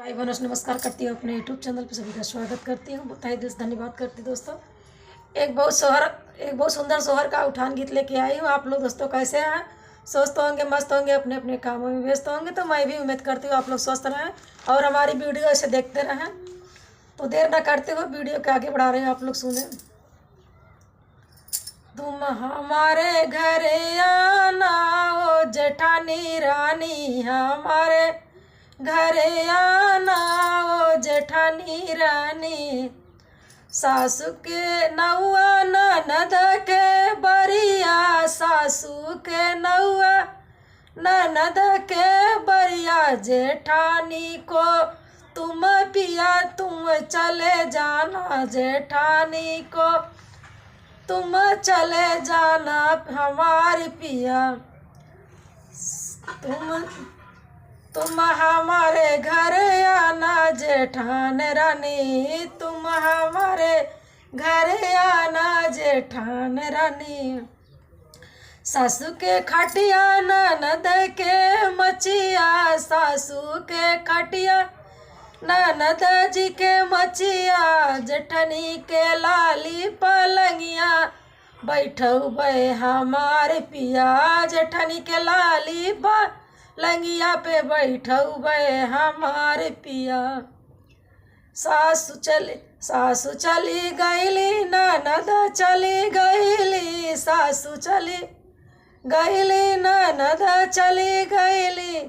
भाई बहनों नमस्कार करती हूँ। अपने यूट्यूब चैनल पर सभी का स्वागत करती हूँ। तहे दिल से धन्यवाद करती हूँ दोस्तों। एक बहुत सुंदर सोहर का उठान गीत लेके आई हूँ। आप लोग दोस्तों कैसे हैं? स्वस्थ होंगे, मस्त होंगे, अपने अपने कामों में व्यस्त होंगे। तो मैं भी उम्मीद करती हूँ आप लोग स्वस्थ रहें और हमारी वीडियो ऐसे देखते रहें। तो देर ना करते हुए वीडियो के आगे बढ़ा रहे हैं, आप लोग सुने। तुम हमारे घरे आना ओ जेठानी रानी, हमारे घरे आना ओ जेठानी रानी। सासू के नौआ ननद के बरिया, सासू के नौआ ननद के बरिया। जेठानी को तुम पिया तुम चले जाना, जेठानी को तुम चले जाना हमारी पिया। तुम हमारे घर आना जेठान रानी, तुम हमारे घर आना जेठान रानी। सासू के खटिया ननद के मचिया, सासू के खटिया ननद जी के मचिया। जेठनी के लाली पलंगिया बैठौ बे हमारे पिया, जेठनी के लाली पलंगिया पे बैठौ बे हमारे पिया। सासू चली गईली ननद चली गईली, सासू चली गईली ननद चली गईली।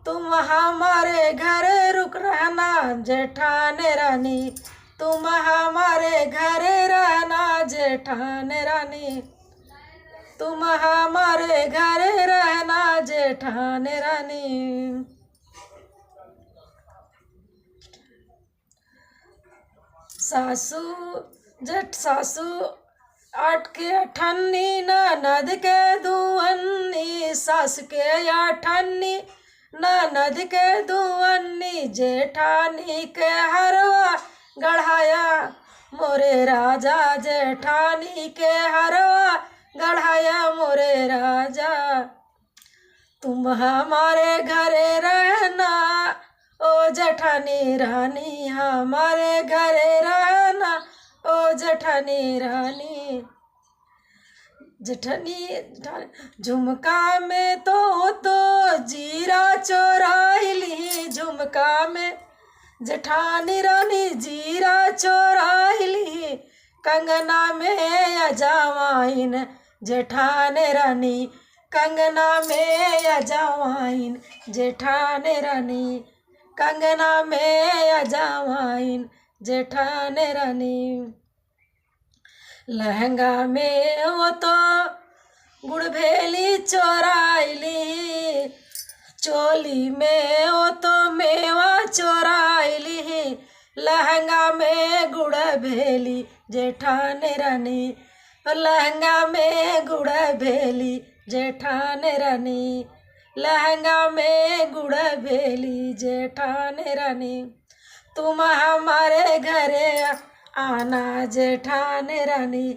तुम हमारे घर रुक रहना जेठान रानी, तुम हमारे घर रहना जेठान रानी, तुम हमारे घर रहना जेठान रानी। सासू आठ के अठन्नी ननद के दुअन्नी, सास के अठन्नी ननद के दुअन्नी। जेठानी के हरवा गढ़ाया मोरे राजा, जेठानी के हरवा गढ़ाया मोरे राजा। तुम हमारे घरे रहना ओ जेठानी रानी, हमारे घरे रहना ओ जेठानी रानी। जेठनी झुमका में तो जीरा चोराइली, झुमका में जेठानी रानी जीरा चोराइली। कंगना में अजवाइन जेठान रानी, कंगना में अजवाइन जेठान रानी, कंगना में अजवाइन जेठान रानी। लहंगा में वो तो गुड़ भेली चोराइली, चोली में वो तो मेवा चोराइली। लहंगा में गुड़ भेली जेठान रानी, लहंगा में गुड़ भेली जेठान रानी, लहंगा में गुड़ भेली जेठान रानी। तुम हमारे घरे आना जेठान रानी,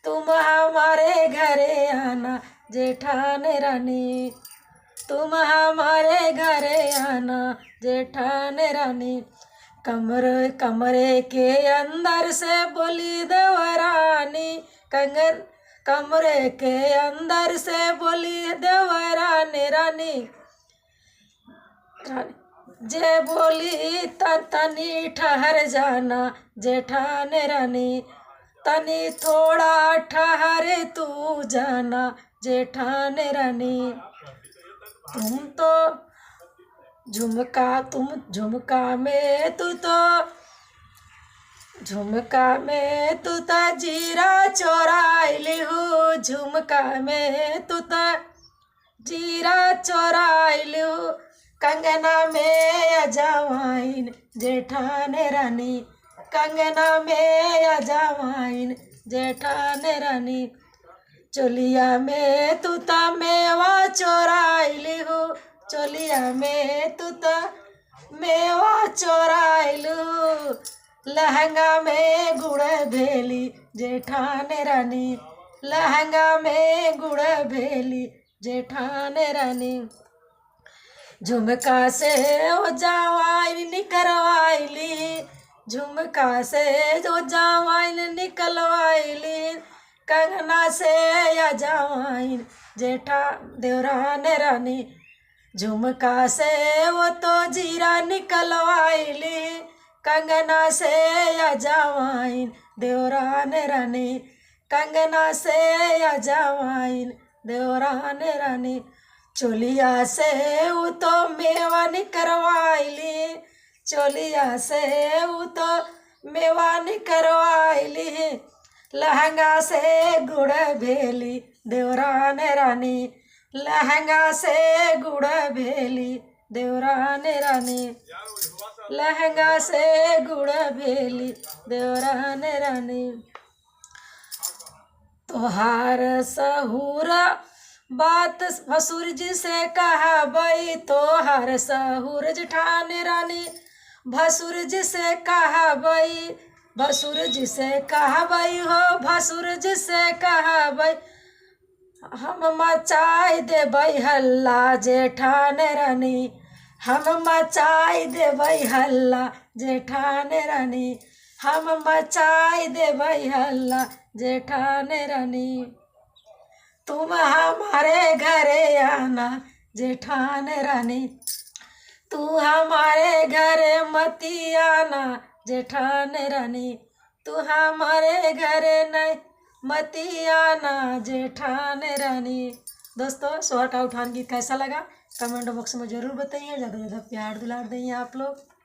तुम हमारे घरे आना जेठान रानी, तुम हमारे घरे आना जेठान रानी। कमरे के अंदर से बोली देवरानी, कमरे के अंदर से बोली देवरानी रानी। जे बोली तनी ठहर जाना जेठान रानी, तनी थोड़ा ठहर तू जाना जेठान रानी। तुम झुमका में तू तो जीरा चोराइली हो, झुमका में तू तो जीरा चोराइली हो। कंगना में अजवाइन जेठान रानी, कंगना में अजवाइन जेठान रानी। चोलिया में तू तो मेवा चोराइली हो, चोलिया में तू तो मेवा चोराइली हो। लहंगा में गुड़ भेली जेठान रानी, लहंगा में गुड़ भेली जेठान रानी। झुमका से ओ जवाई झुमका से जो जवाइन निकलवाइलिन, कंगना से या जवाइन जेठा देवरान रानी। झुमका से वो तो जीरा निकलवाइली, कंगना से या जवाइन देवरान रानी। कंगना से या जवाइन देवरान रानी। चोलिया से वो तो मेवा निकलवाइली, चोलिया से वो तो मेवा निकलवाइली। लहंगा से गुड़ भेली देवरान रानी, लहंगा से गुड़ भेली देवरान रानी। लहंगा से गुड़ भेली देवरान रानी। तोहार सहूर बात भसुर जी से कहा बई, तोहार सहूर जेठान रानी भसुर जी से कहा बई। भसुर जी से कहा बई हो, भसुर जी से कहा बई। हम मचाई देबई हल्ला जेठान रानी, हम मचाई देबई हल्ला जेठान रानी। हम मचाई देबई हल्ला जेठान रानी। तुम हमारे घरे आना जेठान रानी, तू हमारे घरे मती आना जेठान रानी। तू हमारे घरे नहीं मती आना जेठान रानी। दोस्तों, सोहर का उठान गीत कैसा लगा कमेंट बॉक्स में ज़रूर बताइए। ज़्यादा से ज़्यादा प्यार दुलार देंगे आप लोग।